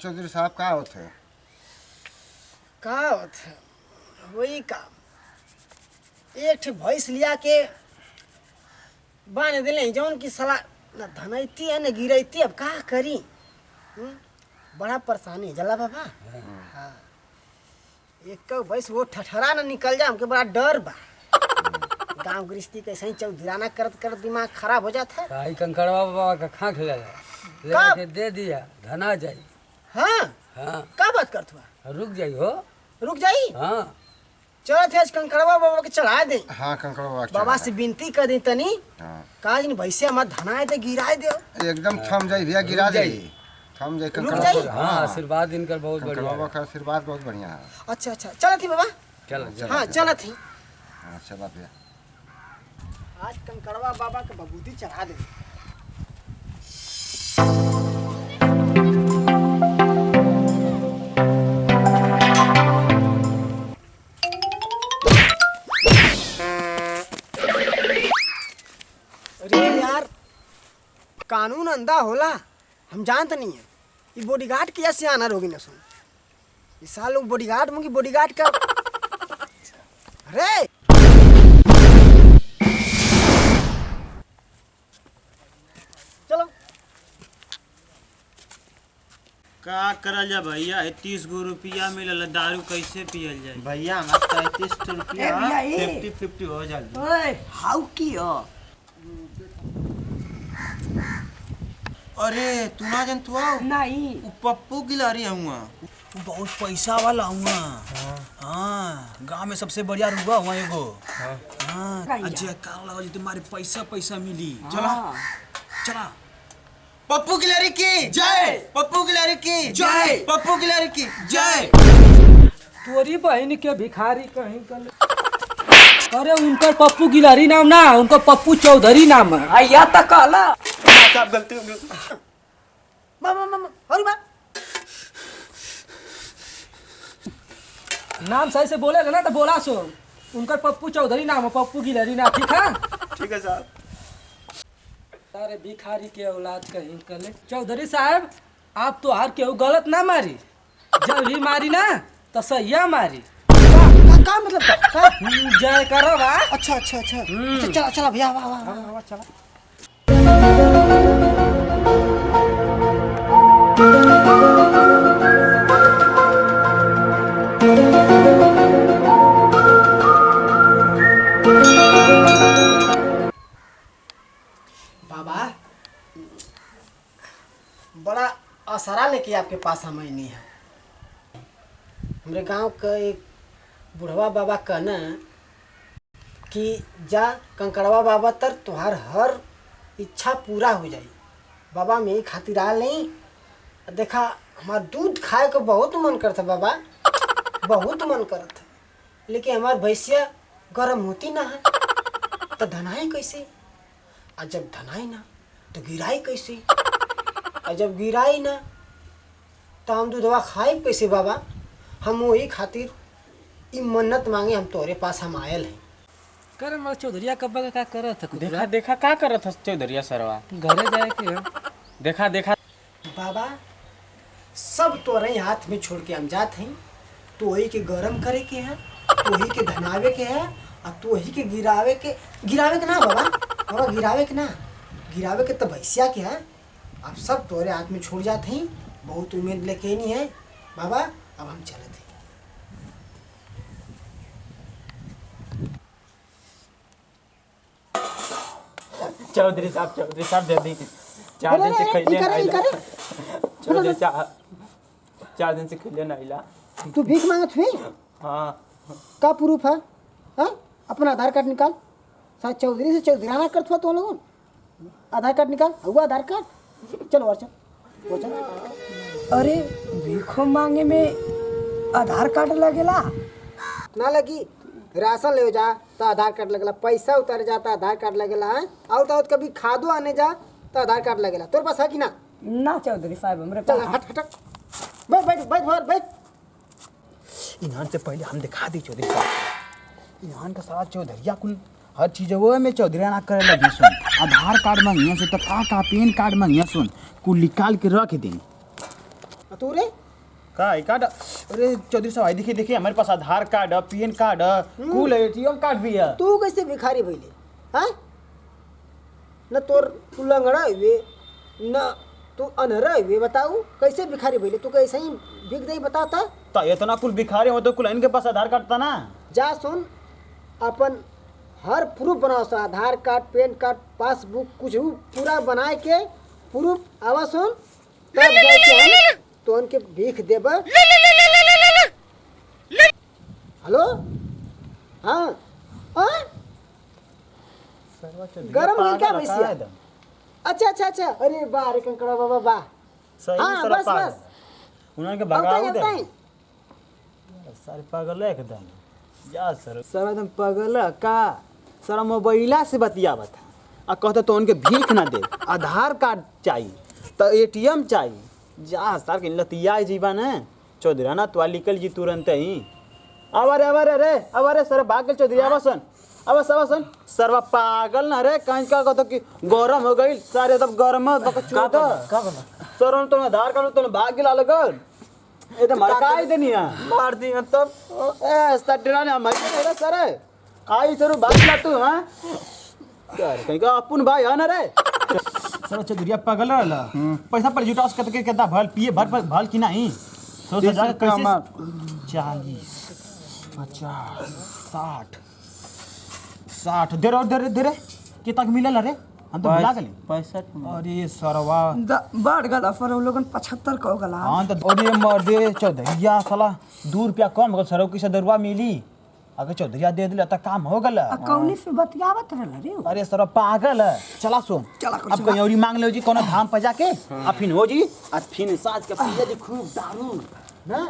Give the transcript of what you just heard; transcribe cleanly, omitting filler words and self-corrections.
चौधरी साहब का होते का होते वही काम। एक ठे भैंस लिया के बांध दिले जौन की सला न धनैती है न गिरैती। अब का करी? बड़ा परेशानी जला बाबा। हाँ एक तो भैंस वो ठठरा न निकल जा, हमके बड़ा डर बा। गांव गृहस्थी कैसे ही चौधराना करत करत दिमाग खराब हो जाता है। भाई कंकड़वा बाबा का खा खिला ले दे दिया धना जाई। हाँ हाँ का बात करत हुआ? रुक जाई हो। रुक जाई? हाँ चलो थे आज कंकड़वा बाबा के चढ़ा दे। हाँ कंकड़वा बाबा से विनती कर दी तनी। हाँ काज नहीं भैसे मत धनाए दे गिराए दे। एकदम थम जाई भैया, गिरा जाई, थम जाई जाई? कंकड़वा। हाँ आशीर्वाद इनका बहुत बढ़िया कंकड़वा है। का आशीर्वाद बहुत बढ़िया है। अच्छा अच्छा चला थी बाबा। चलो हाँ चला थी। हाँ चला भैया। आज कंकड़वा बाबा के बबूती चढ़ा दे। अरे यार कानून अंधा होला, हम जानते नहीं है। ये बॉडीगार्ड की ऐसे आना रोगी न सुन। ये साल लोग बॉडीगार्ड मुंगी बॉडीगार्ड का। अरे चलो का करल जा भैया? 30 गो रुपया मिलल, दारू कैसे पियल जाए? भैया हमारे 33 रुपया ए भैया, ए। 50-50 हो जाए। ओए हाउ की हो? अरे तू ना जन तू आओ नहीं उ पप्पू गिलारी हुआ, वो बहुत पैसा वाला हुआ। हाँ गांव में सबसे बढ़िया रुआ हुआ एगो। हाँ अजय कार लगा जी तुम्हारे पैसा पैसा मिली। चला चला। पप्पू गिलारी की जय, पप्पू गिलारी की जय, पप्पू गिलारी की जय। तोरी बहन के भिखारी कहीं कर। अरे उनका पप्पू गिलारी नाम ना, उनका पप्पू चौधरी नाम है। आया तक काला साहब गलती हो गई। अरे बा नाम सही से बोलेगा ना तो बोला सो। उनका पप्पू चौधरी नाम है, पप्पू गिलारी नाम। ठीक है ठीक है साहब। सारे भिखारी के औलाद कहीं कर ले। चौधरी साहब आप तो हार केहू गलत ना मारी, जब ही मारी ना तो सही मारी। का मतलब का? जय करो बा। अच्छा अच्छा अच्छा अच्छा चला चला भैया वाह वाह वाह चला। बाबा बड़ा असरा लेके आपके पास हम नहीं है। हमारे गांव का एक बुढ़वा बाबा कहना कि जा कंकड़वा बाबा तर तुम्हार हर इच्छा पूरा हो जाई। बाबा मेरी खातिर आ नहीं। देखा हमार दूध खाए को बहुत मन करता बाबा, बहुत मन करता, लेकिन हमार भैंसिया गर्म होती ना है तो धनाई कैसे? और जब धनाई ना तो गिराई कैसे? और जब गिराई ना तो हम दूधवा खाए कैसे? बाबा हम वही खातिर ई मन्नत मांगे हम तोरे पास हम आयल हैं। कर मर चौधरिया कब्बा का करत है? देखा देखा का करत है चौधरिया सरवा? घरे जाए के है। देखा देखा बाबा सब तोरे हाथ में छोड़ के हम जात हैं। तो वही के गरम करे के है, तो वही के धनावे के है, और तो वही के गिरावे के ना बाबा। बाबा गिरावे के ना, गिरावे के तो भैंसिया के है। अब सब तोरे हाथ में छोड़ जाते हैं। बहुत उम्मीद लेके नहीं है बाबा। अब हम चलते हैं। चौधरी साहब दे दी। 4 दिन से खैले चौधरी साहब 4 दिन से खैले नहीं ला। तू भीख मांगत हुई? हाँ का प्रूफ है? हाँ अपना आधार कार्ड निकाल। शायद चौधरी से चौधराना करत हुआ तो लोगों। आधार कार्ड निकाल, हुआ आधार कार्ड। चलो और चल वो चल। अरे भीखो मांगे में आधार कार्ड लगेला? ना लगी। राशन ले जा तो आधार कार्ड लगेला, पैसा उतारे जाता आधार कार्ड लगेला है, और तो कभी खादो आने जा तो आधार कार्ड लगेला। तोर पास है कि ना? ना चौधरी साहब हमरे चल पास। हट हट बैठ बैठ बैठ बैठ बैठ। इन्हान से पहले हम दिखा दी चौधरी साहब। इन्हान का सारा चौधरिया कुल हर चीज वो में चौधरिया ना करे लगी सुन। आधार कार्ड मांगिया से तो का पेन कार्ड मांगिया सुन कुल निकाल के रख दे। तू रे का आई कार्ड? अरे चौधरी साहब देखिए देखिए हमारे पास आधार कार्ड है, पीएन कार्ड है, कुल एटीएम कार्ड भी है। तू कैसे भिखारी भइले? हाँ न तोर तू लंगड़ा हुए न तू अनहरा हुए, बताऊ कैसे भिखारी भइले? तू कैसे ही भीख दे बताओ ता? तो इतना कुल भिखारी हो तो कुल इनके पास आधार कार्ड था ना। जा सुन अपन हर प्रूफ बनाओ सा, आधार कार्ड, पैन कार्ड, पासबुक कुछ भी पूरा बनाए के प्रूफ आवा सुन, तब जाके हम तो उनके भीख देब। हेलो हाँ हाँ गरम हो क्या भैया? अच्छा अच्छा अच्छा, अरे वाह रे कंकड़ा बाबा वाह। सही हाँ सारा बस पागल बस उन्होंने के भगाओ दे बताई सारे पागल है एकदम। जा सर सारा एकदम पागल है का सारा मोबाइला से बतियावत है आ कहते तो उनके भीख ना दे, आधार कार्ड चाहिए तो एटीएम चाहिए। जा सर के लतिया जीवा न चौधरी ना तो निकल जी तुरंत ही। अरे सर भाग चौधरी आवासन आवासन सरवा पागल ना रे कहीं का कहतो कि गरम हो गई सारे तब गरम सर तो आधार कार्ड तो भाग गिला लगल ए तो मरकाई देनी है मार दी तब ए सटरा ने हमारी रे सर आई सर भाग ला तू हां यार कहीं का अपन भाई है ना रे सर चौधरी पागल रहला पैसा पर जुटास के कितना भल पिए भर भल की नहीं 100,000 कैसे 40 50 60 दे रे कितना मिलल रे हम तो भुला गली 65 अरे सरवा बढ़ गला पर हम लोगन 75 को गला। हाँ तो अरे मर दे चौधरिया साला 2 रुपया कम हो सरव की दरुआ मिली अगर चौधरिया दे दिला त काम हो गला। कौनी से बतियावत रहल रे? अरे सर पागल है चला सुन अब कहीं और मांग लो जी कोनो धाम पे जाके आ फिन हो जी आ फिन साज के पिया जी खूब दारू ना